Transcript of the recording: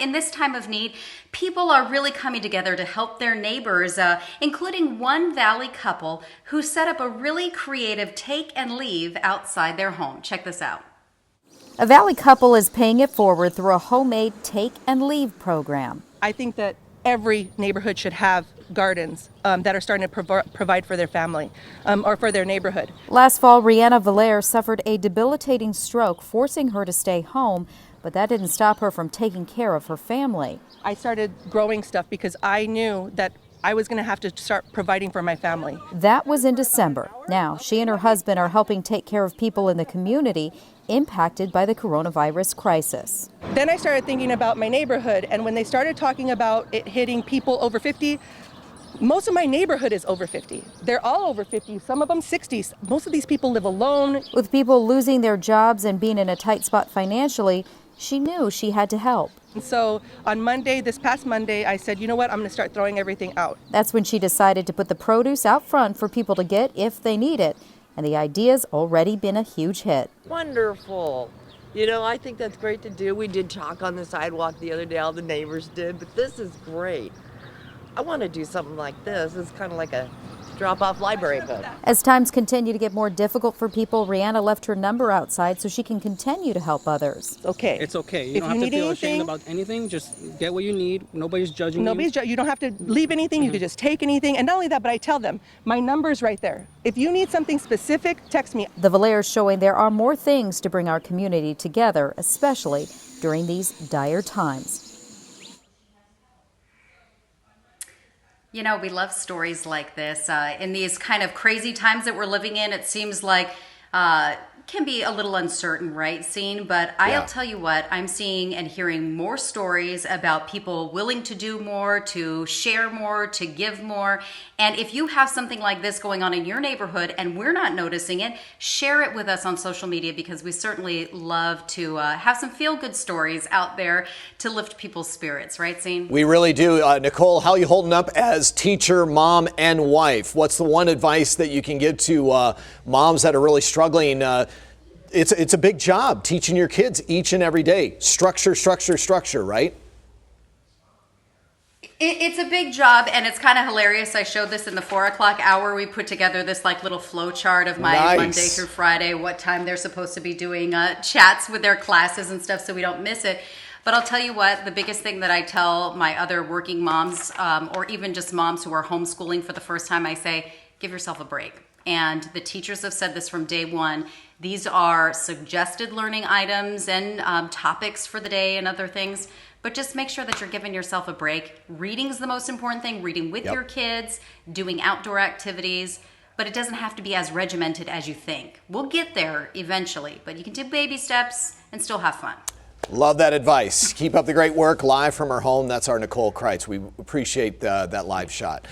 In this time of need, people are really coming together to help their neighbors, including one Valley couple who set up a really creative take and leave outside their home. Check this out. A Valley couple is paying it forward through a homemade take and leave program. I think that every neighborhood should have gardens that are starting to provide for their family or for their neighborhood. Last fall, Rihanna Valaire suffered a debilitating stroke, forcing her to stay home, but that didn't stop her from taking care of her family. I started growing stuff because I knew that I was going to have to start providing for my family. That was in December. Now, she and her husband are helping take care of people in the community impacted by the coronavirus crisis. Then I started thinking about my neighborhood, and when they started talking about it hitting people over 50, most of my neighborhood is over 50. They're all over 50, some of them 60s. Most of these people live alone. With people losing their jobs and being in a tight spot financially, she knew she had to help. And so on Monday, this past Monday, I said, you know what, I'm going to start throwing everything out. That's when she decided to put the produce out front for people to get if they need it. And the idea's already been a huge hit. Wonderful. You know, I think that's great to do. We did chalk on the sidewalk the other day, all the neighbors did, but this is great. I want to do something like this. It's kind of like a drop-off library book. As times continue to get more difficult for people, Rihanna left her number outside so she can continue to help others. Okay. It's okay. You don't have to feel ashamed about anything. Just get what you need. Nobody's judging you. You don't have to leave anything. You could just take anything. And not only that, but I tell them, my number's right there. If you need something specific, text me. The Valaire's showing there are more things to bring our community together, especially during these dire times. You know, we love stories like this. In these kind of crazy times that we're living in, it seems like can be a little uncertain, right, Scene? But I'll tell you what, I'm seeing and hearing more stories about people willing to do more, to share more, to give more. And if you have something like this going on in your neighborhood and we're not noticing it, share it with us on social media, because we certainly love to have some feel-good stories out there to lift people's spirits, right, Scene? We really do. Nicole, how are you holding up as teacher, mom, and wife? What's the one advice that you can give to moms that are really struggling? It's a big job teaching your kids each and every day. Structure, structure, structure, right? It's a big job, and it's kind of hilarious. I showed this in the 4 o'clock hour. We put together this like little flow chart of my Monday through Friday, what time they're supposed to be doing chats with their classes and stuff so we don't miss it. But I'll tell you what, the biggest thing that I tell my other working moms, or even just moms who are homeschooling for the first time, I say, give yourself a break. And the teachers have said this from day one. These are suggested learning items and topics for the day and other things. But just make sure that you're giving yourself a break. Reading's the most important thing. Reading with your kids, doing outdoor activities. But it doesn't have to be as regimented as you think. We'll get there eventually. But you can do baby steps and still have fun. Love that advice. Keep up the great work. Live from her home, that's our Nicole Kreitz. We appreciate that live shot.